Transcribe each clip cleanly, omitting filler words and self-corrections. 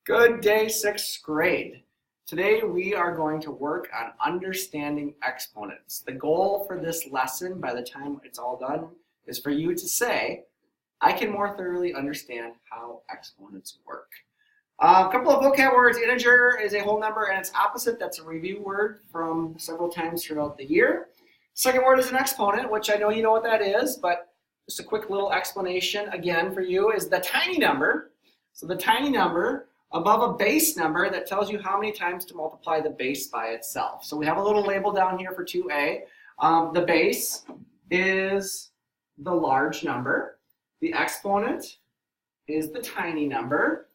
Good day, 6th grade. Today we are going to work on understanding exponents. The goal for this lesson, by the time it's all done, is for you to say, I can more thoroughly understand how exponents work. A couple of vocab words. Integer is a whole number and its opposite. That's a review word from several times throughout the year. Second word is an exponent, which I know you know what that is, but just a quick little explanation again for you is the tiny number. So the tiny number above a base number that tells you how many times to multiply the base by itself. So we have a little label down here for 2a. The base is the large number. The exponent is the tiny number.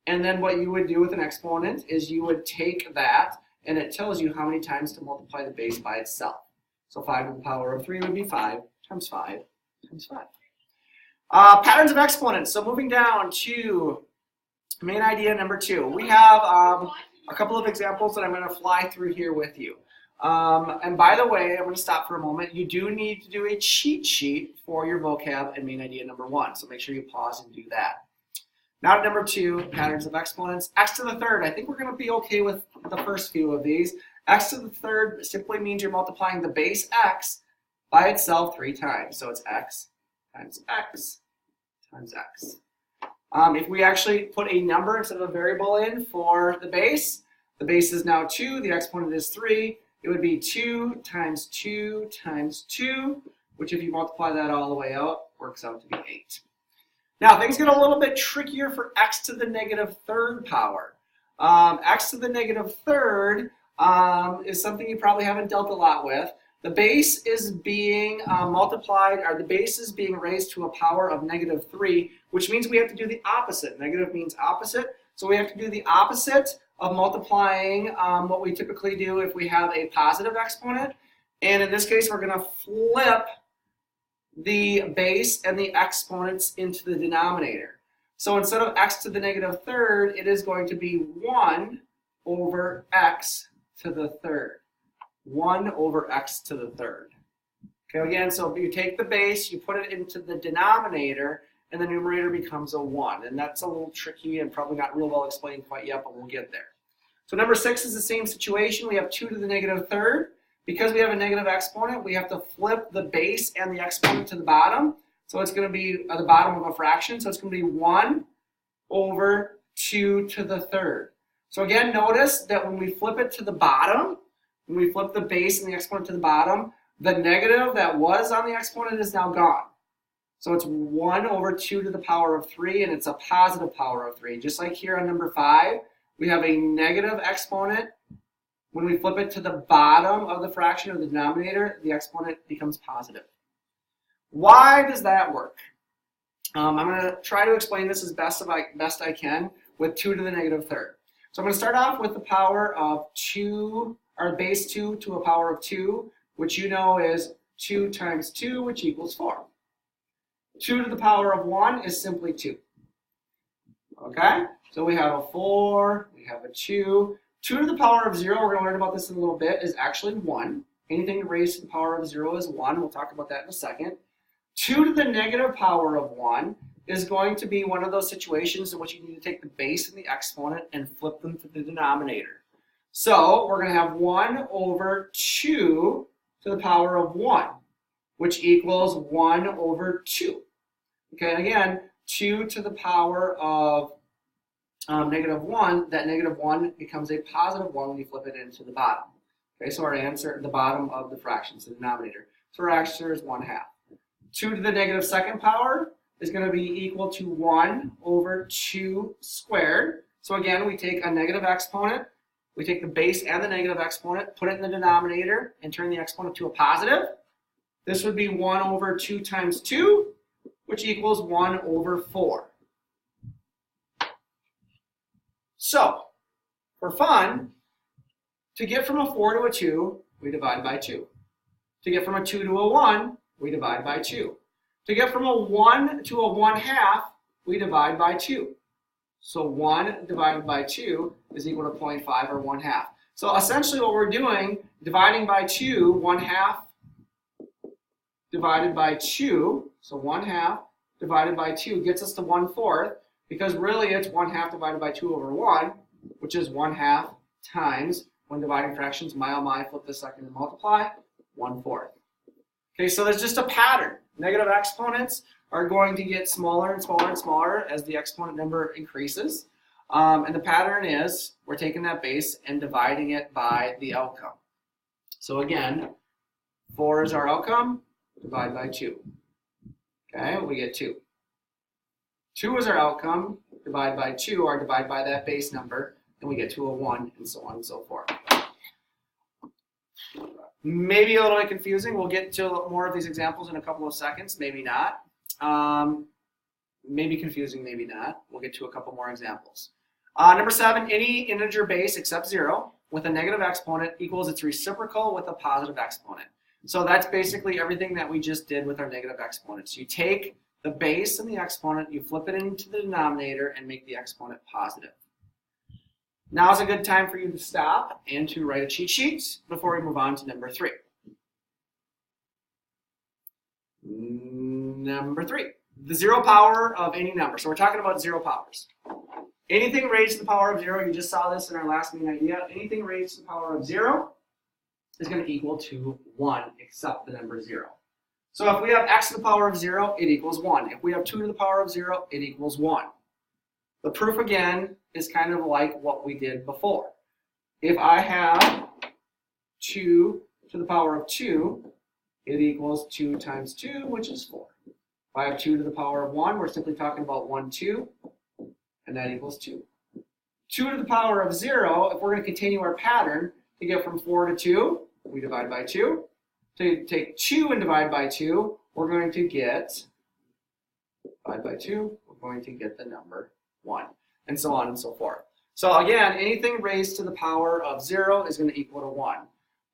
And then what you would do with an exponent is you would take that and it tells you how many times to multiply the base by itself. So 5 to the power of 3 would be 5 times 5 times 5. Patterns of exponents. So moving down to main idea number 2. We have a couple of examples that I'm going to fly through here with you. And by the way, I'm going to stop for a moment. You do need to do a cheat sheet for your vocab and main idea number 1. So make sure you pause and do that. Now to number 2, patterns of exponents. X to the third. I think we're going to be okay with the first few of these. X to the third simply means you're multiplying the base x by itself 3 times. So it's x times x times x. If we actually put a number instead of a variable in for the base is now 2, the exponent is 3. It would be 2 times 2 times 2, which if you multiply that all the way out, works out to be 8. Now, things get a little bit trickier for x to the negative third power. X to the negative third is something you probably haven't dealt a lot with. The base is being multiplied, or the base is being raised to a power of negative 3, which means we have to do the opposite. Negative means opposite, so we have to do the opposite of multiplying what we typically do if we have a positive exponent. And in this case, we're going to flip the base and the exponents into the denominator. So instead of x to the negative third, it is going to be 1 over x to the third. 1 over x to the third. Okay, again, so if you take the base, you put it into the denominator, and the numerator becomes a 1. And that's a little tricky and probably not real well explained quite yet, but we'll get there. So number 6 is the same situation. We have 2 to the negative third. Because we have a negative exponent, we have to flip the base and the exponent to the bottom. So it's going to be at the bottom of a fraction. So it's going to be 1 over 2 to the third. So again, notice that when we flip it to the bottom, when we flip the base and the exponent to the bottom, the negative that was on the exponent is now gone. So it's 1 over 2 to the power of 3, and it's a positive power of 3. Just like here on number 5, we have a negative exponent. When we flip it to the bottom of the fraction or the denominator, the exponent becomes positive. Why does that work? I'm going to try to explain this as best I can with 2 to the negative third. So I'm going to start off with the power of 2, or base 2 to a power of 2, which you know is 2 times 2, which equals 4. 2 to the power of 1 is simply 2. Okay? So we have a 4, we have a 2. 2 to the power of 0, we're going to learn about this in a little bit, is actually 1. Anything raised to the power of 0 is 1. We'll talk about that in a second. 2 to the negative power of 1 is going to be one of those situations in which you need to take the base and the exponent and flip them to the denominator. So we're going to have 1 over 2 to the power of 1, which equals 1 over 2. Okay, and again, 2 to the power of negative 1, that negative 1 becomes a positive 1 when you flip it into the bottom. Okay, so our answer at the bottom of the fractions, the denominator. So our answer is 1/2. 2 to the negative second power is going to be equal to 1 over 2 squared. So again, we take a negative exponent, we take the base and the negative exponent, put it in the denominator, and turn the exponent to a positive. This would be 1 over 2 times 2, which equals 1 over 4. So, for fun, to get from a 4 to a 2, we divide by 2. To get from a 2 to a 1, we divide by 2. To get from a 1 to a 1/2, we divide by 2. So 1 divided by 2 is equal to 0.5 or 1/2. So essentially what we're doing, dividing by 2, 1/2 divided by 2, so 1/2 divided by 2 gets us to 1/4. because really it's 1/2 divided by 2 over 1, which is 1/2 times, when dividing fractions, my, flip this second and multiply, 1/4. Okay, so there's just a pattern. Negative exponents are going to get smaller and smaller and smaller as the exponent number increases. And the pattern is we're taking that base and dividing it by the outcome. So again, 4 is our outcome, divide by 2. Okay, we get 2. 2 is our outcome, divide by 2, or divide by that base number, and we get to a 1, and so on and so forth. Maybe a little bit confusing. We'll get to more of these examples in a couple of seconds, maybe not. Maybe confusing, maybe not. We'll get to a couple more examples. Number 7, any integer base except 0 with a negative exponent equals its reciprocal with a positive exponent. So that's basically everything that we just did with our negative exponents. You take the base and the exponent, you flip it into the denominator and make the exponent positive. Now is a good time for you to stop and to write a cheat sheet before we move on to number 3. Number 3, the 0 power of any number. So we're talking about 0 powers. Anything raised to the power of 0, you just saw this in our last main idea, anything raised to the power of 0 is going to equal to 1 except the number 0. So if we have x to the power of 0, it equals 1. If we have 2 to the power of 0, it equals 1. The proof again is kind of like what we did before. If I have 2 to the power of 2, it equals 2 times 2, which is 4. If I have 2 to the power of 1, we're simply talking about 1, 2, and that equals 2. 2 to the power of 0, if we're going to continue our pattern, to get from 4 to 2, we divide by 2. To take 2 and divide by 2, we're going to get, divide by 2, we're going to get the number 1, and so on and so forth. So again, anything raised to the power of 0 is going to equal to 1.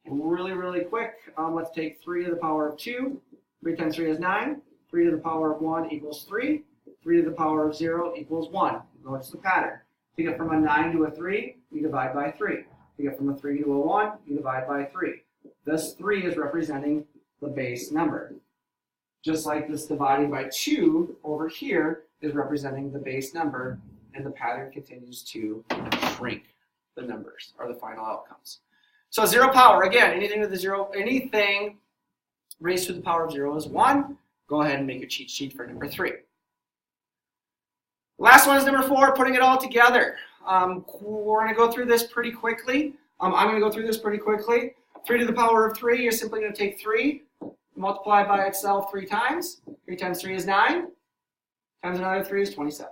Really, really quick, let's take 3 to the power of 2. 3 times 3 is 9. 3 to the power of 1 equals 3. 3 to the power of 0 equals 1. Notice the pattern. To get from a 9 to a 3, we divide by 3. To get from a 3 to a 1, you divide by 3. This 3 is representing the base number. Just like this dividing by 2 over here is representing the base number, and the pattern continues to shrink the numbers, or the final outcomes. So 0 power, again, anything raised to the power of 0 is 1. Go ahead and make a cheat sheet for number 3. Last one is number 4, putting it all together. We're going to go through this pretty quickly. I'm going to go through this pretty quickly. 3 to the power of 3, you're simply going to take 3, multiply by itself 3 times. 3 times 3 is 9, times another 3 is 27.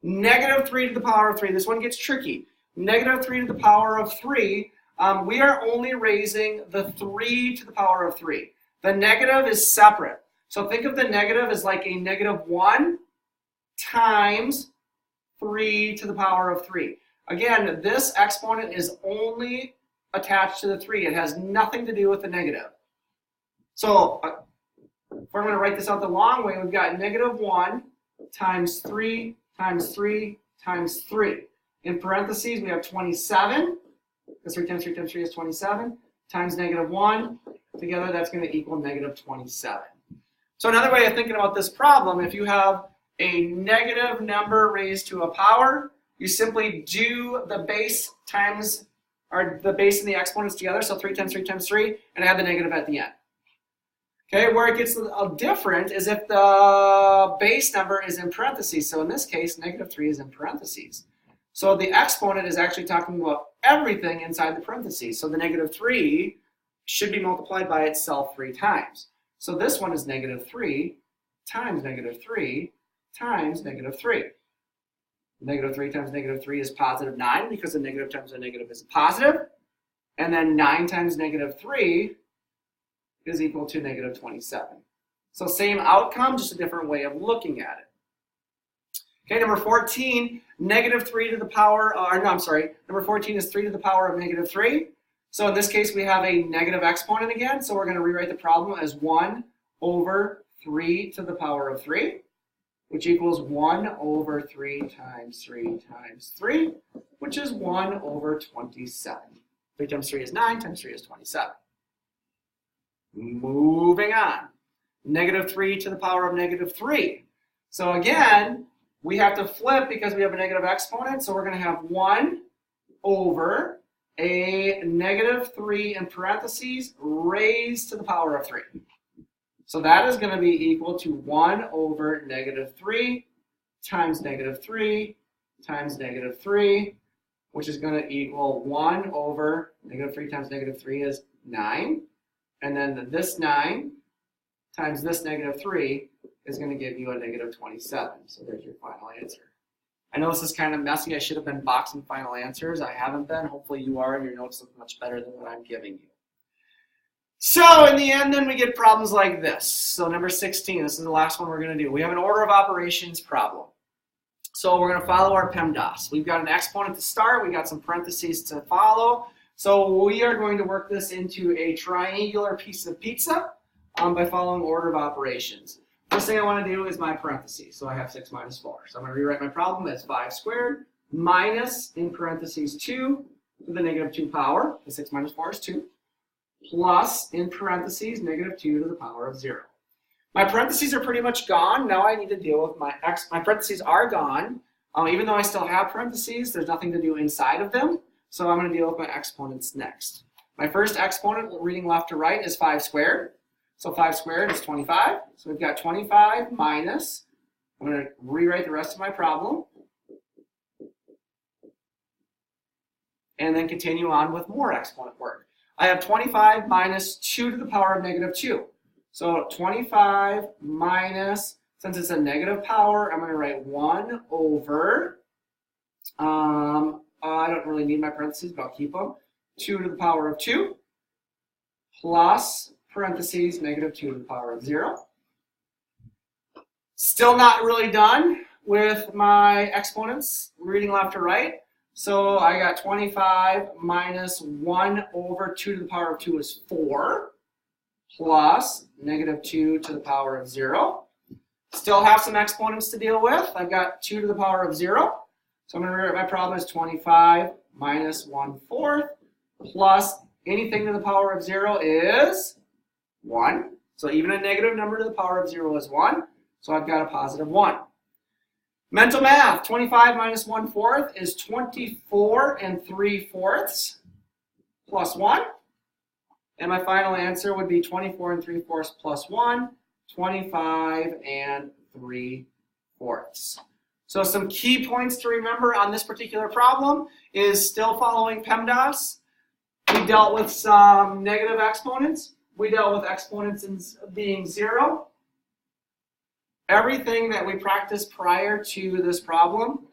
Negative 3 to the power of 3, this one gets tricky. Negative 3 to the power of 3, we are only raising the 3 to the power of 3. The negative is separate. So think of the negative as like a negative 1 times 3 to the power of 3. Again, this exponent is only attached to the 3. It has nothing to do with the negative. So if we're going to write this out the long way, we've got negative 1 times 3 times 3 times 3. In parentheses, we have 27, because 3 times 3 times 3 is 27, times negative 1. Together, that's going to equal negative 27. So another way of thinking about this problem, if you have a negative number raised to a power, you simply do the base times, or the base and the exponents together, so 3 times 3 times 3, and add the negative at the end. Okay, where it gets different is if the base number is in parentheses. So in this case, negative 3 is in parentheses. So the exponent is actually talking about everything inside the parentheses. So the negative 3 should be multiplied by itself 3 times. So this one is negative 3 times negative 3 times negative 3. Negative 3 times negative 3 is positive 9, because a negative times a negative is a positive. And then 9 times negative 3 is equal to negative 27. So same outcome, just a different way of looking at it. Okay, number 14, negative 3 to the power, number 14 is 3 to the power of negative 3. So in this case, we have a negative exponent again, so we're going to rewrite the problem as 1 over 3 to the power of 3, which equals 1 over 3 times 3 times 3, which is 1 over 27. 3 times 3 is 9, times 3 is 27. Moving on. Negative 3 to the power of negative 3. So again, we have to flip because we have a negative exponent, so we're going to have 1 over a negative 3 in parentheses raised to the power of 3. So that is going to be equal to 1 over negative 3 times negative 3 times negative 3, which is going to equal 1 over negative 3 times negative 3 is 9. And then this 9 times this negative 3 is going to give you a negative 27. So there's your final answer. I know this is kind of messy. I should have been boxing final answers. I haven't been. Hopefully you are, and your notes look much better than what I'm giving you. So in the end, then we get problems like this. So number 16, this is the last one we're going to do. We have an order of operations problem. So we're going to follow our PEMDAS. We've got an exponent to start. We got some parentheses to follow. So we are going to work this into a triangular piece of pizza by following order of operations. First thing I want to do is my parentheses. So I have 6 minus 4. So I'm going to rewrite my problem as 5 squared minus, in parentheses, 2 to the negative 2 power. The 6 minus 4 is 2. Plus, in parentheses, negative 2 to the power of 0. My parentheses are pretty much gone. Now I need to deal with my x. My parentheses are gone. Even though I still have parentheses, there's nothing to do inside of them. So I'm going to deal with my exponents next. My first exponent, reading left to right, is 5 squared. So 5 squared is 25. So we've got 25 minus, I'm going to rewrite the rest of my problem. And then continue on with more exponent work. I have 25 minus 2 to the power of negative 2. So 25 minus, since it's a negative power, I'm going to write 1 over, I don't really need my parentheses, but I'll keep them. 2 to the power of 2 plus parentheses, negative 2 to the power of 0. Still not really done with my exponents, reading left to right. So I got 25 minus 1 over 2 to the power of 2 is 4, plus negative 2 to the power of 0. Still have some exponents to deal with. I've got 2 to the power of 0. So I'm going to rewrite my problem as 25 minus 1/4 plus anything to the power of 0 is 1. So even a negative number to the power of 0 is 1. So I've got a positive 1. Mental math, 25 minus 1/4 is 24 3/4 plus 1. And my final answer would be 24 3/4 plus 1, 25 3/4. So some key points to remember on this particular problem is still following PEMDAS. We dealt with some negative exponents. We dealt with exponents being 0. Everything that we practiced prior to this problem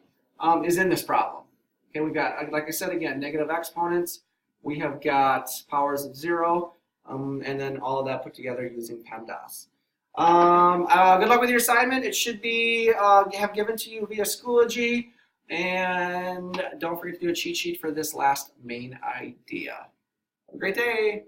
is in this problem. Okay, we've got, like I said again, negative exponents. We have got powers of 0, and then all of that put together using PEMDAS. Good luck with your assignment. It should be have given to you via Schoology, and don't forget to do a cheat sheet for this last main idea. Have a great day.